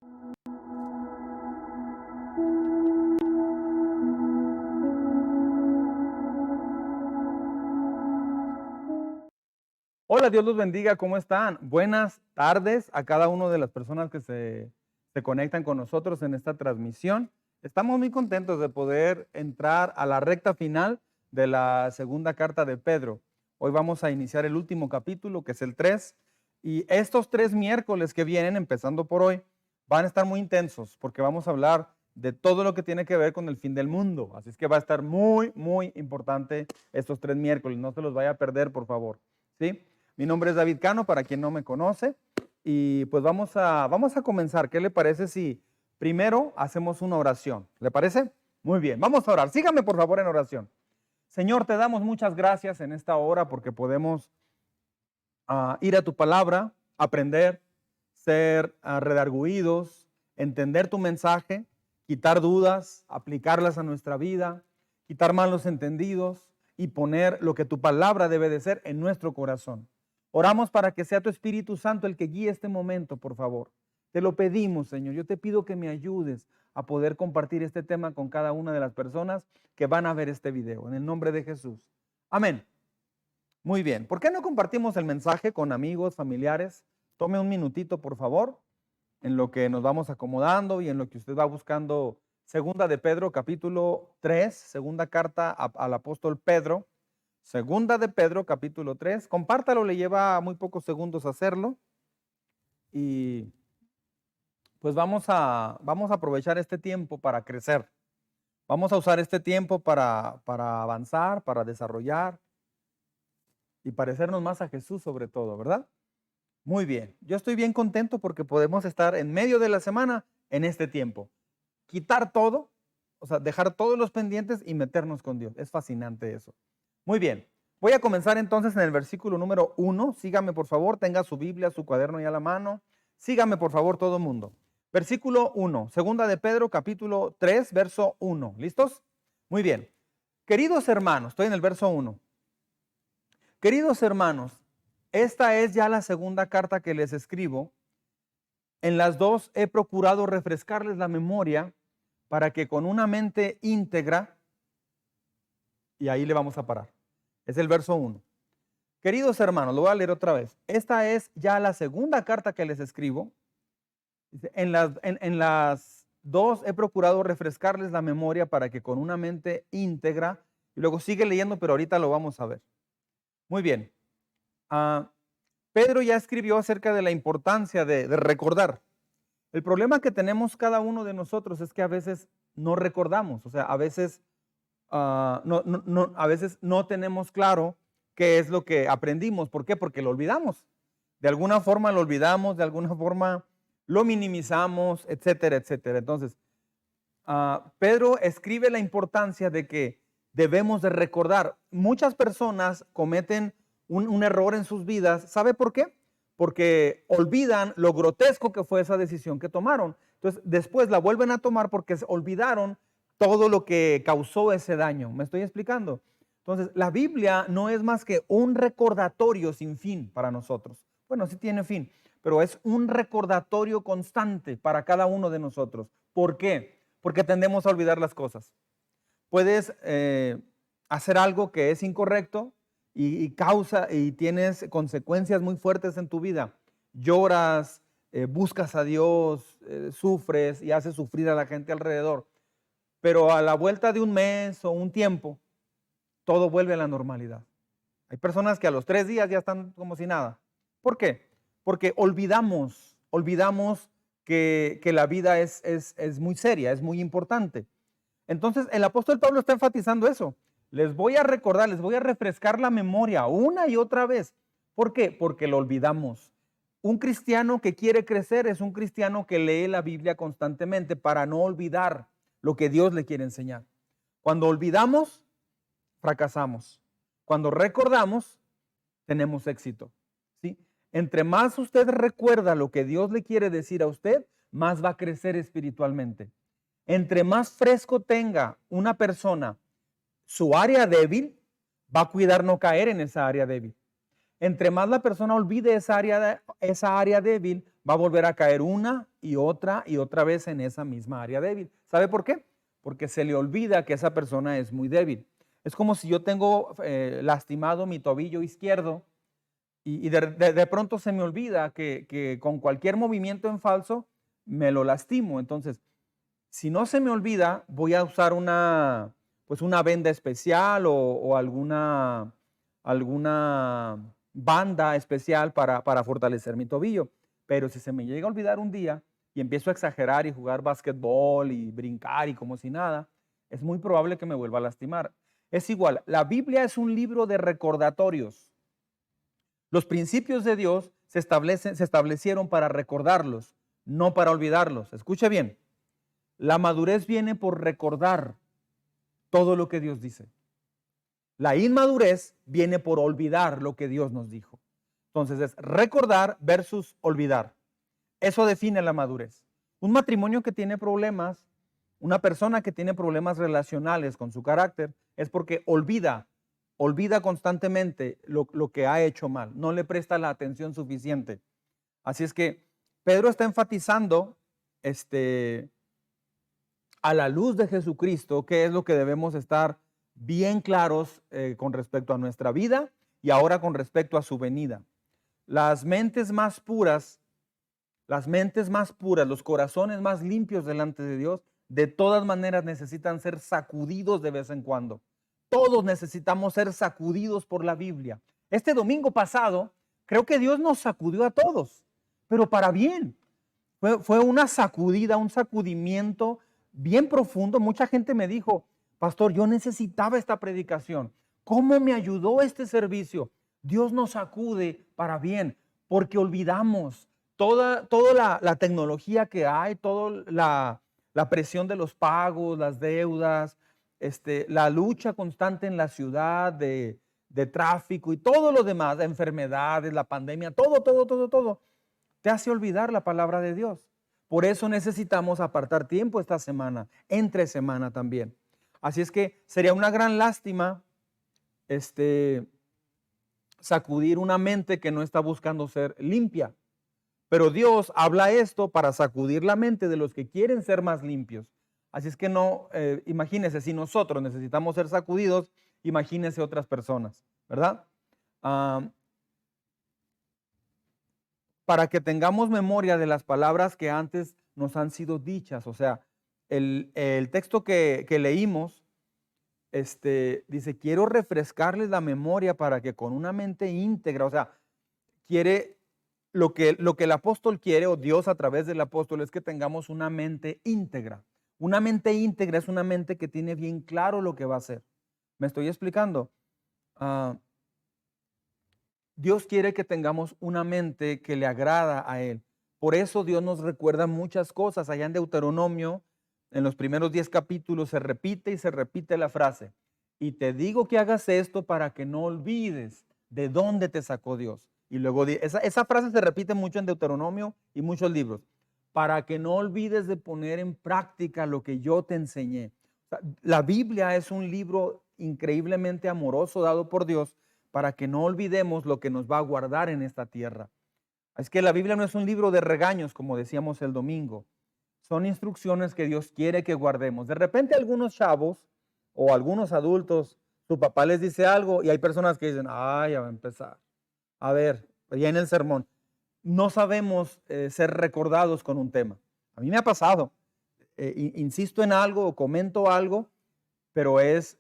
Hola, Dios los bendiga, ¿cómo están? Buenas tardes a cada una de las personas que se conectan con nosotros en esta transmisión. Estamos muy contentos de poder entrar a la recta final de la segunda carta de Pedro. Hoy vamos a iniciar el último capítulo, que es el 3, y estos 3 miércoles que vienen, empezando por hoy, van a estar muy intensos porque vamos a hablar de todo lo que tiene que ver con el fin del mundo. Así es que va a estar muy, muy importante estos 3 miércoles. No se los vaya a perder, por favor. ¿Sí? Mi nombre es David Cano, para quien no me conoce, y pues vamos a comenzar. ¿Qué le parece si primero hacemos una oración? ¿Le parece? Muy bien, vamos a orar. Sígame por favor en oración. Señor, te damos muchas gracias en esta hora porque podemos ir a tu palabra, aprender, ser redarguidos, entender tu mensaje, quitar dudas, aplicarlas a nuestra vida, quitar malos entendidos y poner lo que tu palabra debe de ser en nuestro corazón. Oramos para que sea tu Espíritu Santo el que guíe este momento, por favor. Te lo pedimos, Señor. Yo te pido que me ayudes a poder compartir este tema con cada una de las personas que van a ver este video. En el nombre de Jesús. Amén. Muy bien. ¿Por qué no compartimos el mensaje con amigos, familiares? Tome un minutito, por favor, en lo que nos vamos acomodando y en lo que usted va buscando. Segunda de Pedro, capítulo 3, segunda carta al apóstol Pedro. Segunda de Pedro, capítulo 3. Compártalo, le lleva muy pocos segundos hacerlo. Y pues vamos a aprovechar este tiempo para crecer. Vamos a usar este tiempo para avanzar, para desarrollar y parecernos más a Jesús sobre todo, ¿verdad? Muy bien. Yo estoy bien contento porque podemos estar en medio de la semana en este tiempo. Quitar todo, o sea, dejar todos los pendientes y meternos con Dios. Es fascinante eso. Muy bien. Voy a comenzar entonces en el versículo número 1. Sígame, por favor. Tenga su Biblia, su cuaderno ya a la mano. Sígame, por favor, todo el mundo. Versículo 1. Segunda de Pedro, capítulo 3, verso 1. ¿Listos? Muy bien. Queridos hermanos, estoy en el verso 1. Queridos hermanos, esta es ya la segunda carta que les escribo. En las dos he procurado refrescarles la memoria para que con una mente íntegra, y ahí le vamos a parar. Es el verso 1. Queridos hermanos, lo voy a leer otra vez. Esta es ya la segunda carta que les escribo. En las dos he procurado refrescarles la memoria para que con una mente íntegra, y luego sigue leyendo, pero ahorita lo vamos a ver. Muy bien. Pedro ya escribió acerca de la importancia de recordar. El problema que tenemos cada uno de nosotros es que a veces no recordamos, o sea, a veces no tenemos claro qué es lo que aprendimos. ¿Por qué? Porque lo olvidamos. De alguna forma lo olvidamos, de alguna forma lo minimizamos, etcétera, etcétera. Entonces, Pedro escribe la importancia de que debemos de recordar. Muchas personas cometen un error en sus vidas. ¿Sabe por qué? Porque olvidan lo grotesco que fue esa decisión que tomaron. Entonces, después la vuelven a tomar porque olvidaron todo lo que causó ese daño. ¿Me estoy explicando? Entonces, la Biblia no es más que un recordatorio sin fin para nosotros. Bueno, sí tiene fin, pero es un recordatorio constante para cada uno de nosotros. ¿Por qué? Porque tendemos a olvidar las cosas. Puedes hacer algo que es incorrecto y causa y tienes consecuencias muy fuertes en tu vida. Lloras, buscas a Dios, sufres y haces sufrir a la gente alrededor. Pero a la vuelta de un mes o un tiempo, todo vuelve a la normalidad. Hay personas que a los 3 días ya están como si nada. ¿Por qué? Porque olvidamos que la vida es muy seria, es muy importante. Entonces el apóstol Pablo está enfatizando eso. Les voy a recordar, les voy a refrescar la memoria una y otra vez. ¿Por qué? Porque lo olvidamos. Un cristiano que quiere crecer es un cristiano que lee la Biblia constantemente para no olvidar lo que Dios le quiere enseñar. Cuando olvidamos, fracasamos. Cuando recordamos, tenemos éxito. ¿Sí? Entre más usted recuerda lo que Dios le quiere decir a usted, más va a crecer espiritualmente. Entre más fresco tenga una persona su área débil, va a cuidar no caer en esa área débil. Entre más la persona olvide esa área débil, va a volver a caer una y otra vez en esa misma área débil. ¿Sabe por qué? Porque se le olvida que esa persona es muy débil. Es como si yo tengo lastimado mi tobillo izquierdo y de pronto se me olvida que con cualquier movimiento en falso me lo lastimo. Entonces, si no se me olvida, voy a usar pues una venda especial o alguna banda especial para fortalecer mi tobillo. Pero si se me llega a olvidar un día y empiezo a exagerar y jugar básquetbol y brincar y como si nada, es muy probable que me vuelva a lastimar. Es igual, la Biblia es un libro de recordatorios. Los principios de Dios se establecieron para recordarlos, no para olvidarlos. Escuche bien, la madurez viene por recordar todo lo que Dios dice. La inmadurez viene por olvidar lo que Dios nos dijo. Entonces es recordar versus olvidar. Eso define la madurez. Un matrimonio que tiene problemas, una persona que tiene problemas relacionales con su carácter, es porque olvida constantemente lo que ha hecho mal, no le presta la atención suficiente. Así es que Pedro está enfatizando a la luz de Jesucristo qué es lo que debemos estar bien claros con respecto a nuestra vida y ahora con respecto a su venida. Las mentes más puras, los corazones más limpios delante de Dios, de todas maneras necesitan ser sacudidos de vez en cuando. Todos necesitamos ser sacudidos por la Biblia. Este domingo pasado, creo que Dios nos sacudió a todos, pero para bien. Fue una sacudida, un sacudimiento bien profundo. Mucha gente me dijo, pastor, yo necesitaba esta predicación. ¿Cómo me ayudó este servicio? Dios nos sacude para bien, porque olvidamos toda la tecnología que hay, toda la presión de los pagos, las deudas, la lucha constante en la ciudad de tráfico y todo lo demás, de enfermedades, la pandemia, todo te hace olvidar la palabra de Dios. Por eso necesitamos apartar tiempo esta semana, entre semana también. Así es que sería una gran lástima sacudir una mente que no está buscando ser limpia. Pero Dios habla esto para sacudir la mente de los que quieren ser más limpios. Así es que no, imagínense, si nosotros necesitamos ser sacudidos, imagínense otras personas, ¿verdad? Para que tengamos memoria de las palabras que antes nos han sido dichas. O sea, el texto que leímos dice, quiero refrescarles la memoria para que con una mente íntegra, o sea, quiere lo que el apóstol quiere, o Dios a través del apóstol, es que tengamos una mente íntegra. Una mente íntegra es una mente que tiene bien claro lo que va a hacer. ¿Me estoy explicando? Dios quiere que tengamos una mente que le agrada a Él. Por eso Dios nos recuerda muchas cosas. Allá en Deuteronomio, en los primeros 10 capítulos, se repite y se repite la frase. Y te digo que hagas esto para que no olvides de dónde te sacó Dios. Y luego esa frase se repite mucho en Deuteronomio y muchos libros. Para que no olvides de poner en práctica lo que yo te enseñé. O sea, la Biblia es un libro increíblemente amoroso dado por Dios para que no olvidemos lo que nos va a guardar en esta tierra. Es que la Biblia no es un libro de regaños, como decíamos el domingo. Son instrucciones que Dios quiere que guardemos. De repente algunos chavos o algunos adultos, su papá les dice algo y hay personas que dicen, ay, ya va a empezar. A ver, ya en el sermón. No sabemos ser recordados con un tema. A mí me ha pasado. Insisto en algo o comento algo, pero es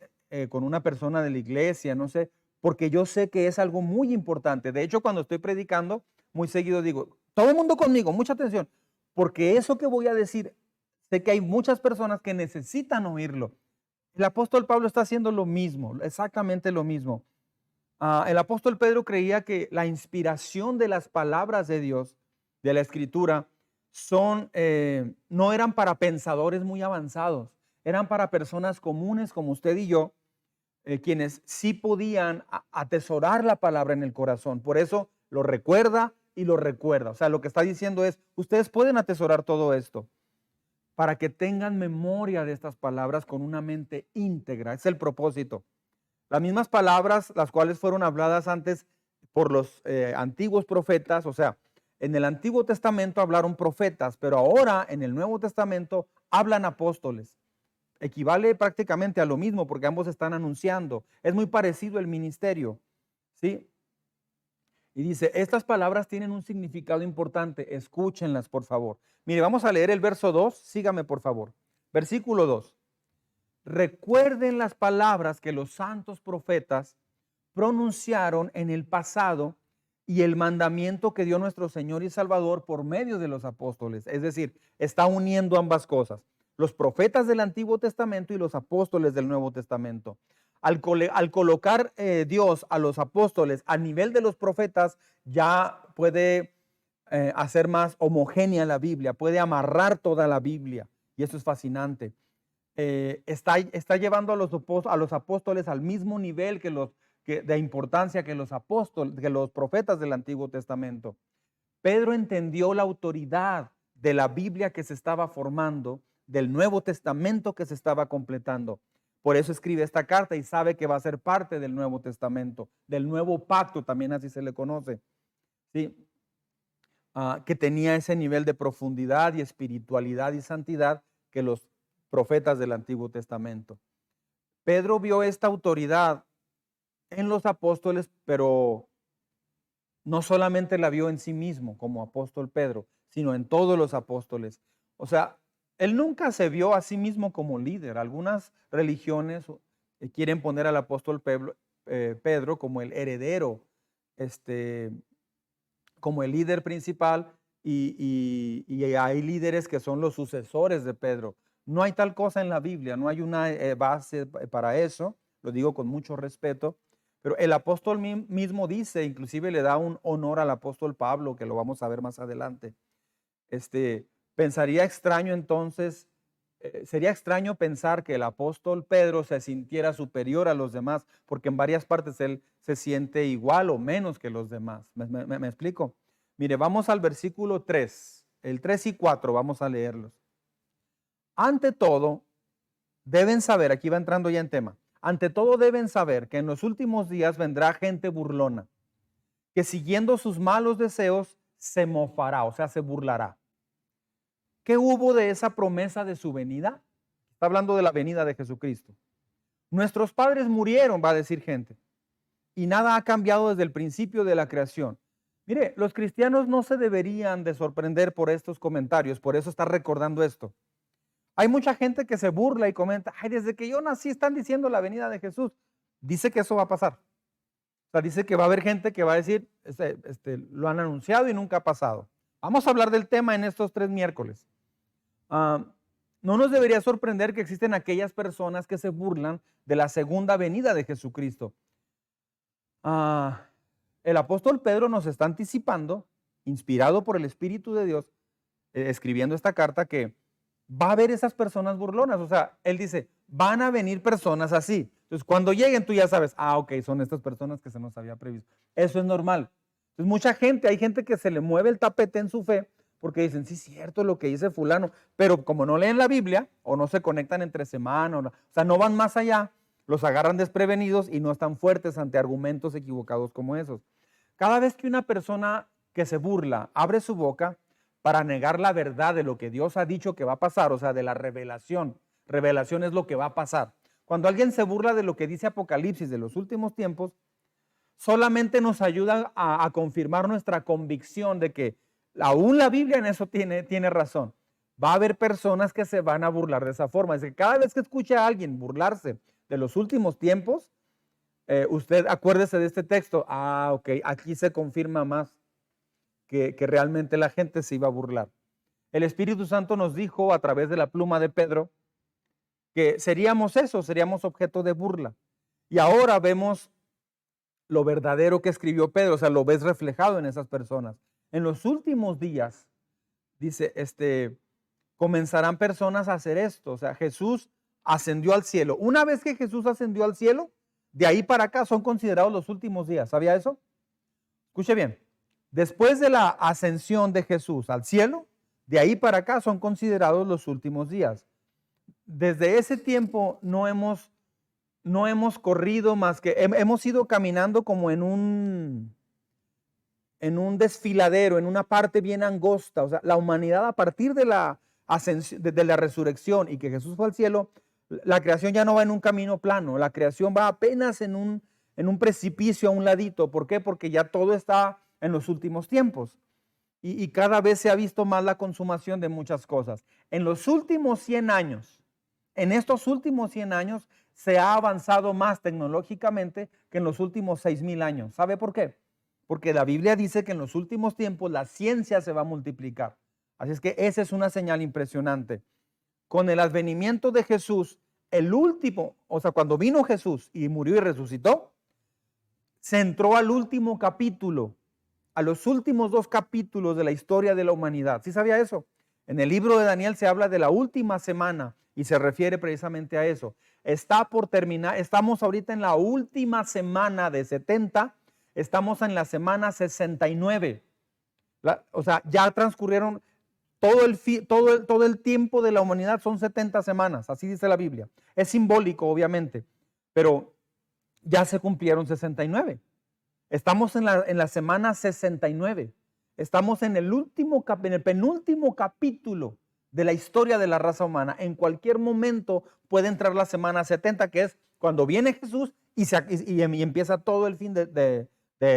con una persona de la iglesia, no sé, porque yo sé que es algo muy importante. De hecho, cuando estoy predicando, muy seguido digo, todo el mundo conmigo, mucha atención, porque eso que voy a decir, sé que hay muchas personas que necesitan oírlo. El apóstol Pablo está haciendo lo mismo, exactamente lo mismo. El apóstol Pedro creía que la inspiración de las palabras de Dios, de la Escritura, no eran para pensadores muy avanzados, eran para personas comunes como usted y yo, quienes sí podían atesorar la palabra en el corazón. Por eso lo recuerda y lo recuerda. O sea, lo que está diciendo es, ustedes pueden atesorar todo esto para que tengan memoria de estas palabras con una mente íntegra. Es el propósito. Las mismas palabras, las cuales fueron habladas antes por los antiguos profetas. O sea, en el Antiguo Testamento hablaron profetas, pero ahora en el Nuevo Testamento hablan apóstoles. Equivale prácticamente a lo mismo porque ambos están anunciando. Es muy parecido el ministerio, ¿sí? Y dice, estas palabras tienen un significado importante, escúchenlas por favor. Mire, vamos a leer el verso 2, sígame por favor. Versículo 2. Recuerden las palabras que los santos profetas pronunciaron en el pasado y el mandamiento que dio nuestro Señor y Salvador por medio de los apóstoles. Es decir, está uniendo ambas cosas. Los profetas del Antiguo Testamento y los apóstoles del Nuevo Testamento. Al colocar Dios a los apóstoles a nivel de los profetas, ya puede hacer más homogénea la Biblia, puede amarrar toda la Biblia. Y eso es fascinante. Está llevando a los apóstoles al mismo nivel de importancia que los apóstoles, que los profetas del Antiguo Testamento. Pedro entendió la autoridad de la Biblia que se estaba formando, del Nuevo Testamento que se estaba completando. Por eso escribe esta carta y sabe que va a ser parte del Nuevo Testamento, del nuevo pacto, también así se le conoce, ¿sí? Que tenía ese nivel de profundidad y espiritualidad y santidad que los profetas del Antiguo Testamento. Pedro vio esta autoridad en los apóstoles, pero no solamente la vio en sí mismo como apóstol Pedro, sino en todos los apóstoles. O sea, él nunca se vio a sí mismo como líder. Algunas religiones quieren poner al apóstol Pedro como el heredero, como el líder principal, y hay líderes que son los sucesores de Pedro. No hay tal cosa en la Biblia, no hay una base para eso, lo digo con mucho respeto, pero el apóstol mismo dice, inclusive le da un honor al apóstol Pablo, que lo vamos a ver más adelante. Pensaría extraño entonces, sería extraño pensar que el apóstol Pedro se sintiera superior a los demás, porque en varias partes él se siente igual o menos que los demás. ¿Me explico? Mire, vamos al versículo 3, el 3 y 4, vamos a leerlos. Ante todo, deben saber, aquí va entrando ya en tema, ante todo deben saber que en los últimos días vendrá gente burlona, que siguiendo sus malos deseos se mofará, o sea, se burlará. ¿Qué hubo de esa promesa de su venida? Está hablando de la venida de Jesucristo. Nuestros padres murieron, va a decir gente, y nada ha cambiado desde el principio de la creación. Mire, los cristianos no se deberían de sorprender por estos comentarios, por eso está recordando esto. Hay mucha gente que se burla y comenta, ay, desde que yo nací están diciendo la venida de Jesús. Dice que eso va a pasar. O sea, dice que va a haber gente que va a decir, lo han anunciado y nunca ha pasado. Vamos a hablar del tema en estos 3 miércoles. No nos debería sorprender que existen aquellas personas que se burlan de la segunda venida de Jesucristo. El apóstol Pedro nos está anticipando, inspirado por el Espíritu de Dios, escribiendo esta carta, que va a haber esas personas burlonas. O sea, él dice, van a venir personas así. Entonces, cuando lleguen, tú ya sabes, ok, son estas personas que se nos había previsto. Eso es normal. Entonces, hay gente que se le mueve el tapete en su fe, porque dicen, sí, es cierto lo que dice fulano, pero como no leen la Biblia o no se conectan entre semana, o sea, no van más allá, los agarran desprevenidos y no están fuertes ante argumentos equivocados como esos. Cada vez que una persona que se burla abre su boca para negar la verdad de lo que Dios ha dicho que va a pasar, o sea, de la revelación es lo que va a pasar. Cuando alguien se burla de lo que dice Apocalipsis de los últimos tiempos, solamente nos ayuda a confirmar nuestra convicción de que aún la Biblia en eso tiene razón. Va a haber personas que se van a burlar de esa forma. Es que cada vez que escuche a alguien burlarse de los últimos tiempos, usted acuérdese de este texto. Ok, aquí se confirma más que realmente la gente se iba a burlar. El Espíritu Santo nos dijo a través de la pluma de Pedro que seríamos objeto de burla. Y ahora vemos lo verdadero que escribió Pedro, o sea, lo ves reflejado en esas personas. En los últimos días, dice, comenzarán personas a hacer esto. O sea, Jesús ascendió al cielo. Una vez que Jesús ascendió al cielo, de ahí para acá son considerados los últimos días. ¿Sabía eso? Escuche bien. Después de la ascensión de Jesús al cielo, de ahí para acá son considerados los últimos días. Desde ese tiempo no hemos corrido más que, hemos ido caminando como en un en un desfiladero, en una parte bien angosta. O sea, la humanidad a partir de la ascensión, de la resurrección y que Jesús fue al cielo, la creación ya no va en un camino plano, la creación va apenas en un precipicio a un ladito. ¿Por qué? Porque ya todo está en los últimos tiempos. Y cada vez se ha visto más la consumación de muchas cosas. En los últimos 100 años, en estos últimos 100 años, se ha avanzado más tecnológicamente que en los últimos 6,000 años. ¿Sabe por qué? Porque la Biblia dice que en los últimos tiempos la ciencia se va a multiplicar. Así es que esa es una señal impresionante. Con el advenimiento de Jesús, el último, o sea, cuando vino Jesús y murió y resucitó, se entró al último capítulo, a los últimos 2 capítulos de la historia de la humanidad. ¿Sí sabía eso? En el libro de Daniel se habla de la última semana y se refiere precisamente a eso. Está por terminar, estamos ahorita en la última semana de 70, estamos en la semana 69. O sea, ya transcurrieron todo el tiempo de la humanidad, son 70 semanas, así dice la Biblia. Es simbólico, obviamente, pero ya se cumplieron 69. Estamos en la semana 69. Estamos en en el penúltimo capítulo de la historia de la raza humana. En cualquier momento puede entrar la semana 70, que es cuando viene Jesús y empieza todo el fin de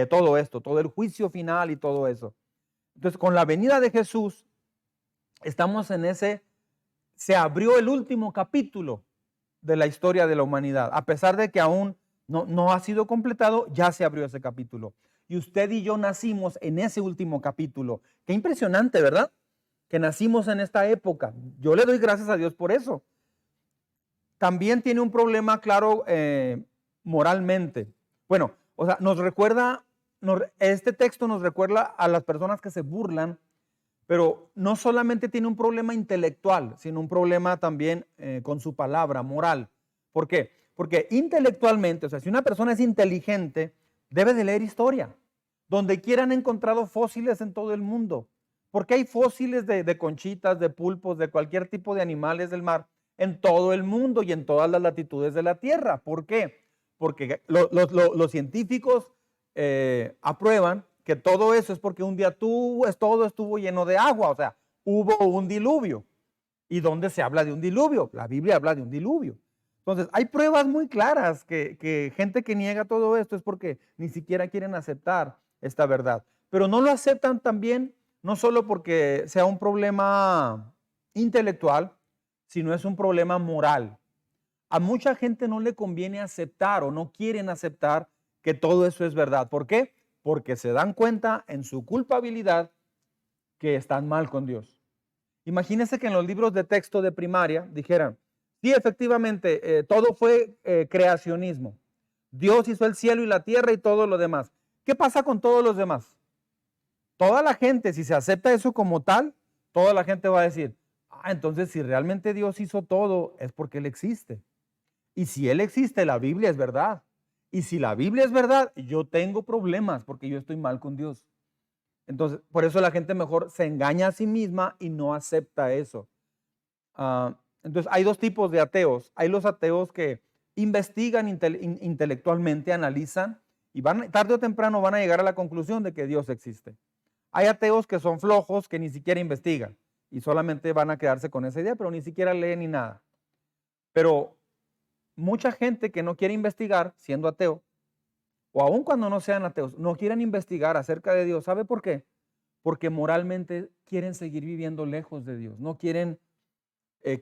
todo esto, todo el juicio final y todo eso. Entonces, con la venida de Jesús, estamos se abrió el último capítulo de la historia de la humanidad. A pesar de que aún no ha sido completado, ya se abrió ese capítulo. Y usted y yo nacimos en ese último capítulo. Qué impresionante, ¿verdad? Que nacimos en esta época. Yo le doy gracias a Dios por eso. También tiene un problema, claro, moralmente. Bueno, o sea, este texto nos recuerda a las personas que se burlan, pero no solamente tiene un problema intelectual, sino un problema también con su palabra, moral. ¿Por qué? Porque intelectualmente, o sea, si una persona es inteligente, debe de leer historia. Donde quiera han encontrado fósiles en todo el mundo. Porque hay fósiles de conchitas, de pulpos, de cualquier tipo de animales del mar en todo el mundo y en todas las latitudes de la Tierra. ¿Por qué? Porque los científicos aprueban que todo eso es porque un día todo estuvo lleno de agua, o sea, hubo un diluvio. ¿Y dónde se habla de un diluvio? La Biblia habla de un diluvio. Entonces, hay pruebas muy claras que gente que niega todo esto es porque ni siquiera quieren aceptar esta verdad. Pero no lo aceptan también, no solo porque sea un problema intelectual, sino es un problema moral. A mucha gente no le conviene aceptar o no quieren aceptar que todo eso es verdad. ¿Por qué? Porque se dan cuenta en su culpabilidad que están mal con Dios. Imagínense que en los libros de texto de primaria dijeran, sí, efectivamente, todo fue creacionismo. Dios hizo el cielo y la tierra y todo lo demás. ¿Qué pasa con todos los demás? Toda la gente, si se acepta eso como tal, toda la gente va a decir, entonces si realmente Dios hizo todo, es porque Él existe. Y si Él existe, la Biblia es verdad. Y si la Biblia es verdad, yo tengo problemas porque yo estoy mal con Dios. Entonces, por eso la gente mejor se engaña a sí misma y no acepta eso. Entonces, hay 2 tipos de ateos. Hay los ateos que investigan intelectualmente, analizan y tarde o temprano van a llegar a la conclusión de que Dios existe. Hay ateos que son flojos, que ni siquiera investigan y solamente van a quedarse con esa idea, pero ni siquiera leen ni nada. Pero mucha gente que no quiere investigar, siendo ateo, o aun cuando no sean ateos, no quieren investigar acerca de Dios. ¿Sabe por qué? Porque moralmente quieren seguir viviendo lejos de Dios. No quieren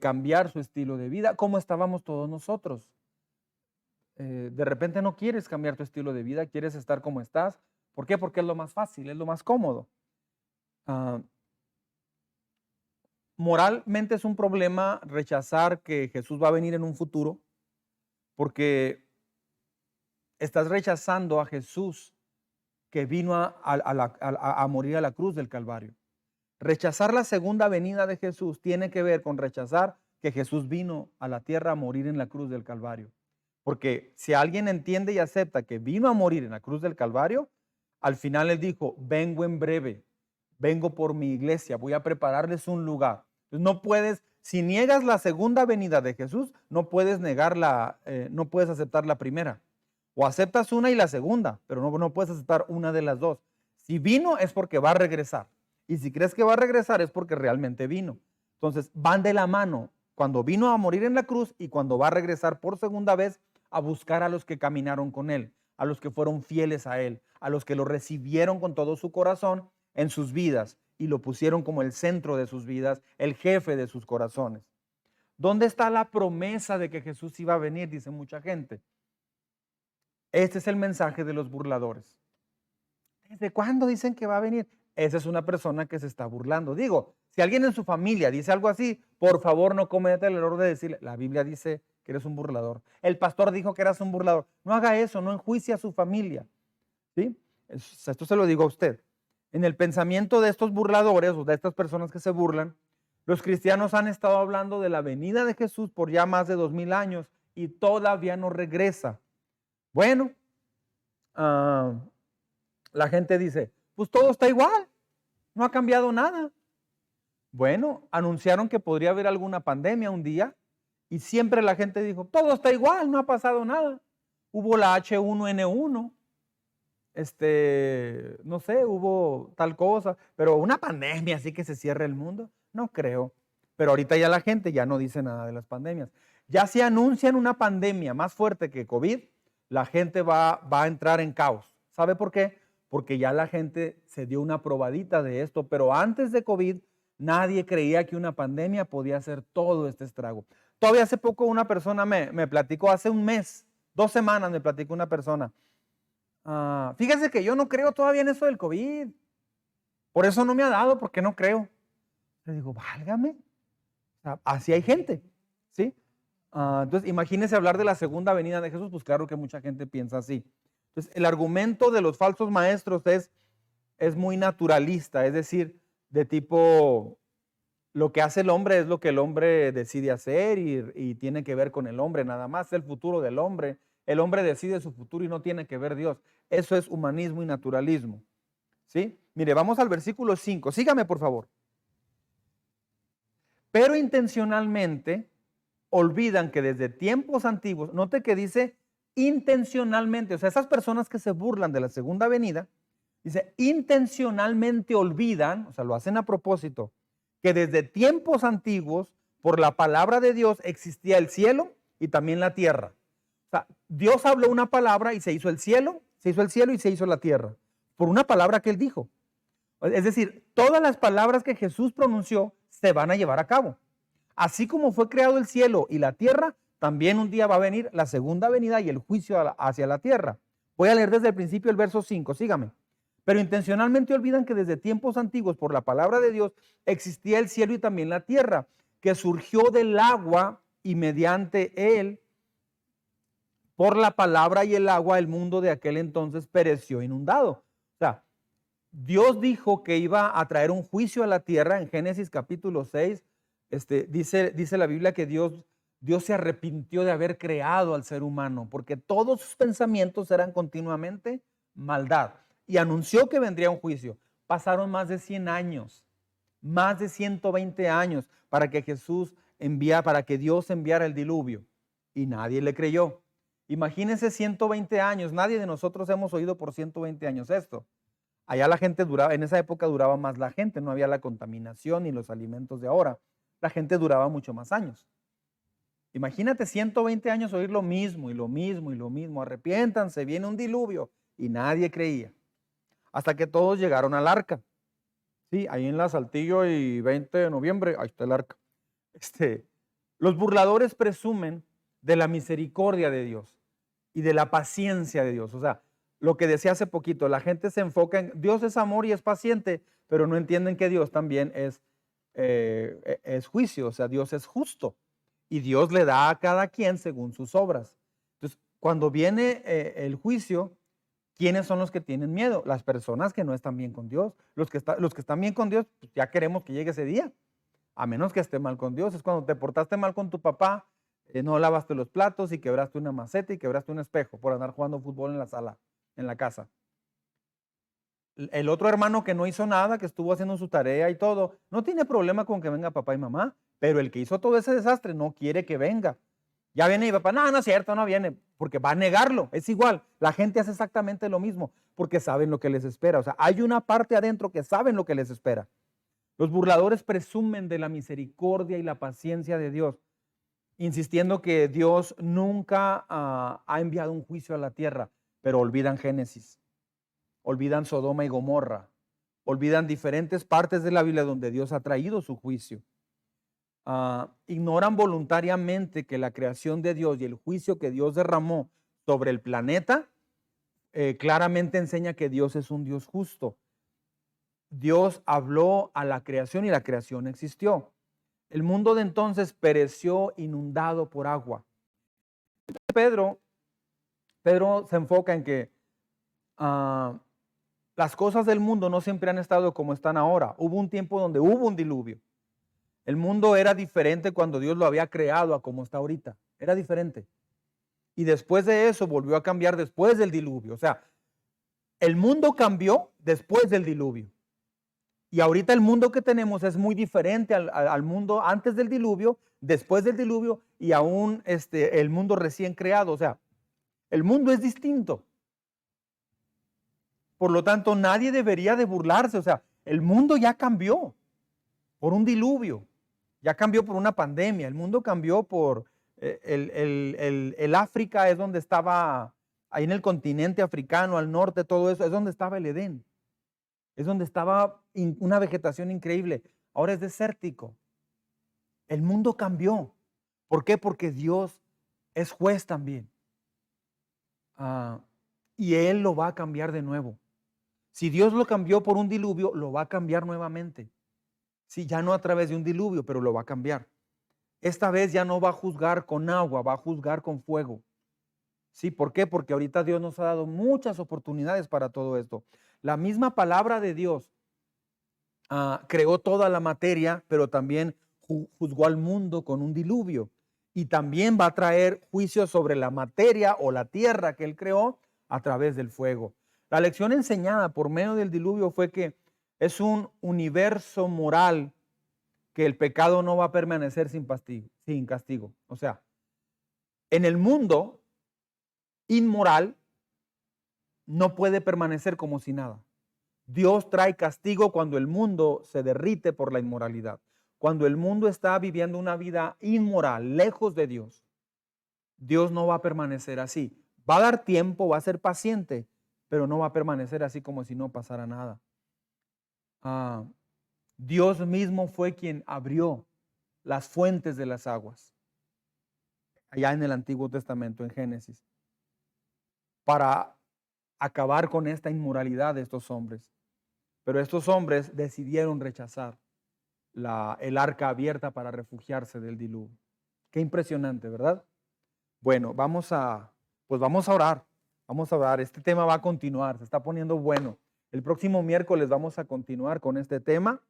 cambiar su estilo de vida, como estábamos todos nosotros. De repente no quieres cambiar tu estilo de vida, quieres estar como estás. ¿Por qué? Porque es lo más fácil, es lo más cómodo. Moralmente es un problema rechazar que Jesús va a venir en un futuro, porque estás rechazando a Jesús que vino a morir a la cruz del Calvario. Rechazar la segunda venida de Jesús tiene que ver con rechazar que Jesús vino a la tierra a morir en la cruz del Calvario. Porque si alguien entiende y acepta que vino a morir en la cruz del Calvario, al final él dijo, vengo en breve, vengo por mi iglesia, voy a prepararles un lugar. Entonces no puedes, si niegas la segunda venida de Jesús, no puedes no puedes aceptar la primera. O aceptas una y la segunda, pero no puedes aceptar una de las dos. Si vino es porque va a regresar. Y si crees que va a regresar es porque realmente vino. Entonces van de la mano cuando vino a morir en la cruz y cuando va a regresar por segunda vez a buscar a los que caminaron con él, a los que fueron fieles a él, a los que lo recibieron con todo su corazón en sus vidas y lo pusieron como el centro de sus vidas, el jefe de sus corazones. ¿Dónde está la promesa de que Jesús iba a venir? Dice mucha gente. Este es el mensaje de los burladores. ¿Desde cuándo dicen que va a venir? Esa es una persona que se está burlando. Digo, si alguien en su familia dice algo así, por favor no cometa el error de decirle, la Biblia dice que eres un burlador. El pastor dijo que eras un burlador. No haga eso, no enjuicie a su familia. ¿Sí? Esto se lo digo a usted. En el pensamiento de estos burladores o de estas personas que se burlan, los cristianos han estado hablando de la venida de Jesús por ya más de 2000 años y todavía no regresa. Bueno, la gente dice, pues todo está igual, no ha cambiado nada. Bueno, anunciaron que podría haber alguna pandemia un día y siempre la gente dijo, todo está igual, no ha pasado nada. Hubo la H1N1, no sé, hubo tal cosa, pero una pandemia así que se cierre el mundo, no creo. Pero ahorita ya la gente ya no dice nada de las pandemias. Ya si anuncian una pandemia más fuerte que COVID, la gente va a entrar en caos. ¿Sabe por qué? Porque ya la gente se dio una probadita de esto, pero antes de COVID nadie creía que una pandemia podía hacer todo este estrago. Todavía hace poco una persona me platicó, hace un mes, 2 semanas me platicó una persona. Fíjese que yo no creo todavía en eso del COVID. Por eso no me ha dado, porque no creo. Le digo, válgame. O sea, así hay gente, ¿sí? Entonces, imagínese hablar de la segunda venida de Jesús, pues claro que mucha gente piensa así. Entonces, el argumento de los falsos maestros es muy naturalista, es decir, de tipo, lo que hace el hombre es lo que el hombre decide hacer y tiene que ver con el hombre nada más, es el futuro del hombre. El hombre decide su futuro y no tiene que ver Dios. Eso es humanismo y naturalismo, ¿sí? Mire, vamos al versículo 5. Sígame, por favor. Pero intencionalmente olvidan que desde tiempos antiguos, note que dice intencionalmente, o sea, esas personas que se burlan de la segunda venida, dice intencionalmente olvidan, o sea, lo hacen a propósito, que desde tiempos antiguos, por la palabra de Dios, existía el cielo y también la tierra. O sea, Dios habló una palabra y se hizo el cielo y se hizo la tierra, por una palabra que Él dijo. Es decir, todas las palabras que Jesús pronunció se van a llevar a cabo. Así como fue creado el cielo y la tierra, también un día va a venir la segunda venida y el juicio hacia la tierra. Voy a leer desde el principio el verso 5, sígame. Pero intencionalmente olvidan que desde tiempos antiguos, por la palabra de Dios, existía el cielo y también la tierra, que surgió del agua y mediante él, por la palabra y el agua, el mundo de aquel entonces pereció inundado. O sea, Dios dijo que iba a traer un juicio a la tierra en Génesis capítulo 6. Dice la Biblia que Dios se arrepintió de haber creado al ser humano, porque todos sus pensamientos eran continuamente maldad. Y anunció que vendría un juicio. Pasaron más de 100 años, más de 120 años para que para que Dios enviara el diluvio. Y nadie le creyó. Imagínense 120 años. Nadie de nosotros hemos oído por 120 años esto. Allá la gente duraba, en esa época duraba más la gente, no había la contaminación ni los alimentos de ahora. La gente duraba mucho más años. Imagínate 120 años oír lo mismo y lo mismo y lo mismo. Arrepiéntanse, viene un diluvio. Y nadie creía. Hasta que todos llegaron al arca. Sí, ahí en la Saltillo y 20 de noviembre, ahí está el arca. Los burladores presumen de la misericordia de Dios y de la paciencia de Dios. O sea, lo que decía hace poquito, la gente se enfoca en Dios es amor y es paciente, pero no entienden que Dios también es juicio, o sea, Dios es justo y Dios le da a cada quien según sus obras. Entonces, cuando viene el juicio, ¿quiénes son los que tienen miedo? Las personas que no están bien con Dios. Los que están bien con Dios, pues ya queremos que llegue ese día, a menos que esté mal con Dios. Es cuando te portaste mal con tu papá, no lavaste los platos y quebraste una maceta y quebraste un espejo por andar jugando fútbol en la sala, en la casa. El otro hermano que no hizo nada, que estuvo haciendo su tarea y todo, no tiene problema con que venga papá y mamá, pero el que hizo todo ese desastre no quiere que venga. Ya viene mi papá, no, no es cierto, no viene, porque va a negarlo. Es igual, la gente hace exactamente lo mismo, porque saben lo que les espera. O sea, hay una parte adentro que saben lo que les espera. Los burladores presumen de la misericordia y la paciencia de Dios, insistiendo que Dios nunca ha enviado un juicio a la tierra, pero olvidan Génesis, olvidan Sodoma y Gomorra, olvidan diferentes partes de la Biblia donde Dios ha traído su juicio. Ignoran voluntariamente que la creación de Dios y el juicio que Dios derramó sobre el planeta claramente enseña que Dios es un Dios justo. Dios habló a la creación y la creación existió. El mundo de entonces pereció inundado por agua. Pedro se enfoca en que las cosas del mundo no siempre han estado como están ahora. Hubo un tiempo donde hubo un diluvio. El mundo era diferente cuando Dios lo había creado a como está ahorita. Era diferente. Y después de eso volvió a cambiar después del diluvio. O sea, el mundo cambió después del diluvio. Y ahorita el mundo que tenemos es muy diferente al mundo antes del diluvio, después del diluvio y aún el mundo recién creado. O sea, el mundo es distinto. Por lo tanto, nadie debería de burlarse. O sea, el mundo ya cambió por un diluvio, ya cambió por una pandemia, el mundo cambió por el África es donde estaba, ahí en el continente africano, al norte, todo eso, es donde estaba el Edén. Es donde estaba una vegetación increíble. Ahora es desértico. El mundo cambió. ¿Por qué? Porque Dios es juez también. Y Él lo va a cambiar de nuevo. Si Dios lo cambió por un diluvio, lo va a cambiar nuevamente. Sí, ya no a través de un diluvio, pero lo va a cambiar. Esta vez ya no va a juzgar con agua, va a juzgar con fuego. Sí, ¿por qué? Porque ahorita Dios nos ha dado muchas oportunidades para todo esto. La misma palabra de Dios creó toda la materia, pero también juzgó al mundo con un diluvio. Y también va a traer juicio sobre la materia o la tierra que Él creó a través del fuego. La lección enseñada por medio del diluvio fue que es un universo moral que el pecado no va a permanecer sin castigo. O sea, en el mundo inmoral no puede permanecer como si nada. Dios trae castigo cuando el mundo se derrite por la inmoralidad. Cuando el mundo está viviendo una vida inmoral, lejos de Dios, Dios no va a permanecer así. Va a dar tiempo, va a ser paciente, pero no va a permanecer así como si no pasara nada. Dios mismo fue quien abrió las fuentes de las aguas, allá en el Antiguo Testamento, en Génesis, para acabar con esta inmoralidad de estos hombres. Pero estos hombres decidieron rechazar el arca abierta para refugiarse del diluvio. Qué impresionante, ¿verdad? Bueno, vamos a orar. Vamos a orar. Este tema va a continuar, se está poniendo bueno. El próximo miércoles vamos a continuar con este tema.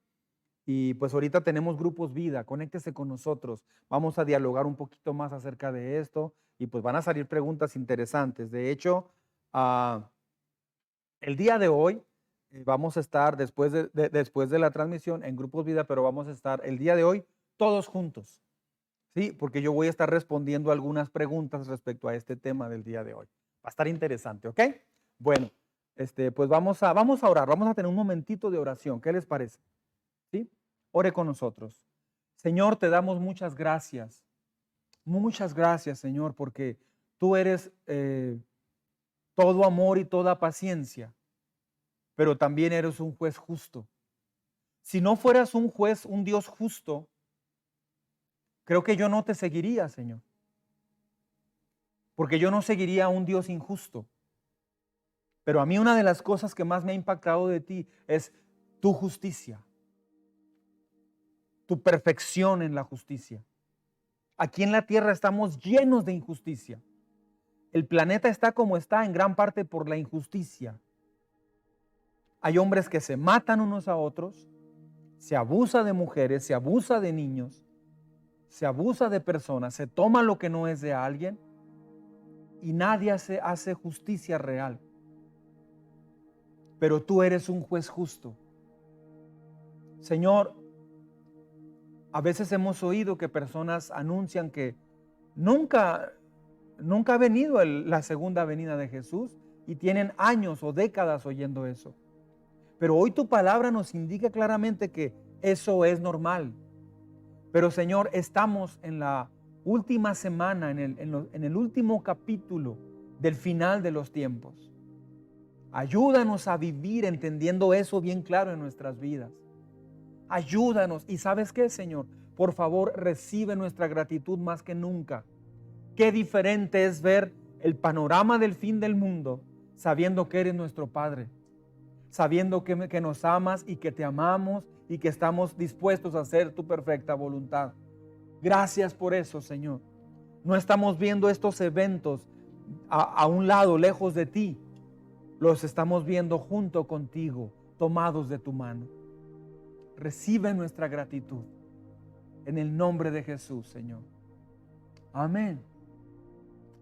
Y pues ahorita tenemos grupos vida, conéctese con nosotros. Vamos a dialogar un poquito más acerca de esto y pues van a salir preguntas interesantes. De hecho, el día de hoy vamos a estar después de la transmisión en grupos vida, pero vamos a estar el día de hoy todos juntos. Sí, porque yo voy a estar respondiendo algunas preguntas respecto a este tema del día de hoy. Va a estar interesante, ¿ok? Bueno, pues vamos a orar, vamos a tener un momentito de oración. ¿Qué les parece? ¿Sí? Ore con nosotros. Señor, te damos muchas gracias. Muchas gracias, Señor, porque tú eres todo amor y toda paciencia, pero también eres un juez justo. Si no fueras un juez, un Dios justo, creo que yo no te seguiría, Señor, porque yo no seguiría a un Dios injusto. Pero a mí una de las cosas que más me ha impactado de ti es tu justicia, tu perfección en la justicia. Aquí en la tierra estamos llenos de injusticia. El planeta está como está en gran parte por la injusticia. Hay hombres que se matan unos a otros, se abusa de mujeres, se abusa de niños, se abusa de personas, se toma lo que no es de alguien y nadie hace justicia real. Pero tú eres un juez justo. Señor, a veces hemos oído que personas anuncian que nunca, nunca ha venido la segunda venida de Jesús y tienen años o décadas oyendo eso. Pero hoy tu palabra nos indica claramente que eso es normal. Pero Señor, estamos en la última semana, en el último capítulo del final de los tiempos. Ayúdanos a vivir entendiendo eso bien claro en nuestras vidas. Ayúdanos. ¿Y sabes qué, Señor? Por favor, recibe nuestra gratitud más que nunca. Qué diferente es ver el panorama del fin del mundo sabiendo que eres nuestro Padre, sabiendo que nos amas y que te amamos y que estamos dispuestos a hacer tu perfecta voluntad. Gracias por eso, Señor. No estamos viendo estos eventos a un lado, lejos de ti. Los estamos viendo junto contigo, tomados de tu mano. Recibe nuestra gratitud en el nombre de Jesús, Señor. Amén.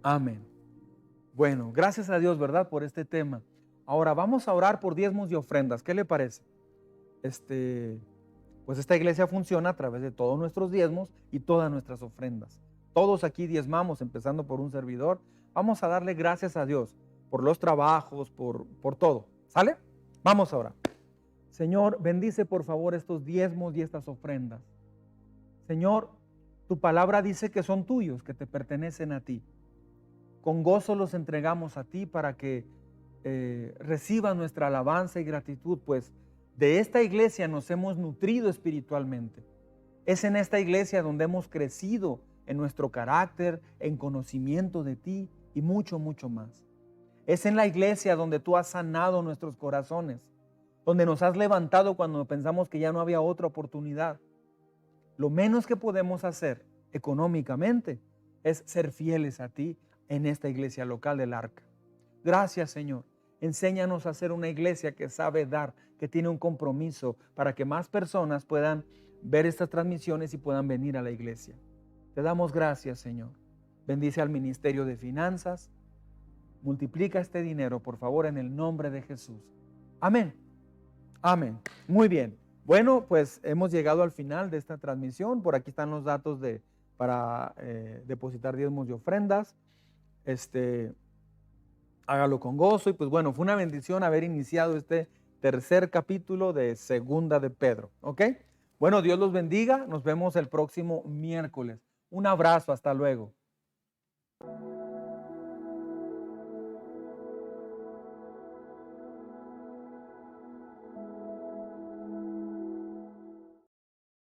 Amén. Bueno, gracias a Dios, ¿verdad? Por este tema. Ahora vamos a orar por diezmos y ofrendas. ¿Qué le parece? Pues esta iglesia funciona a través de todos nuestros diezmos y todas nuestras ofrendas. Todos aquí diezmamos, empezando por un servidor. Vamos a darle gracias a Dios por los trabajos, por todo. ¿Sale? Vamos ahora. Señor, bendice por favor estos diezmos y estas ofrendas. Señor, tu palabra dice que son tuyos, que te pertenecen a ti. Con gozo los entregamos a ti para que reciban nuestra alabanza y gratitud, pues de esta iglesia nos hemos nutrido espiritualmente. Es en esta iglesia donde hemos crecido en nuestro carácter, en conocimiento de ti y mucho, mucho más. Es en la iglesia donde tú has sanado nuestros corazones, donde nos has levantado cuando pensamos que ya no había otra oportunidad. Lo menos que podemos hacer económicamente es ser fieles a ti en esta iglesia local del Arca. Gracias, Señor. Enséñanos a ser una iglesia que sabe dar, que tiene un compromiso para que más personas puedan ver estas transmisiones y puedan venir a la iglesia. Te damos gracias, Señor. Bendice al Ministerio de Finanzas. Multiplica este dinero, por favor, en el nombre de Jesús. Amén. Amén. Muy bien. Bueno, pues hemos llegado al final de esta transmisión. Por aquí están los datos para depositar diezmos y ofrendas. Hágalo con gozo. Y pues bueno, fue una bendición haber iniciado este tercer capítulo de Segunda de Pedro. ¿Ok? Bueno, Dios los bendiga. Nos vemos el próximo miércoles. Un abrazo. Hasta luego.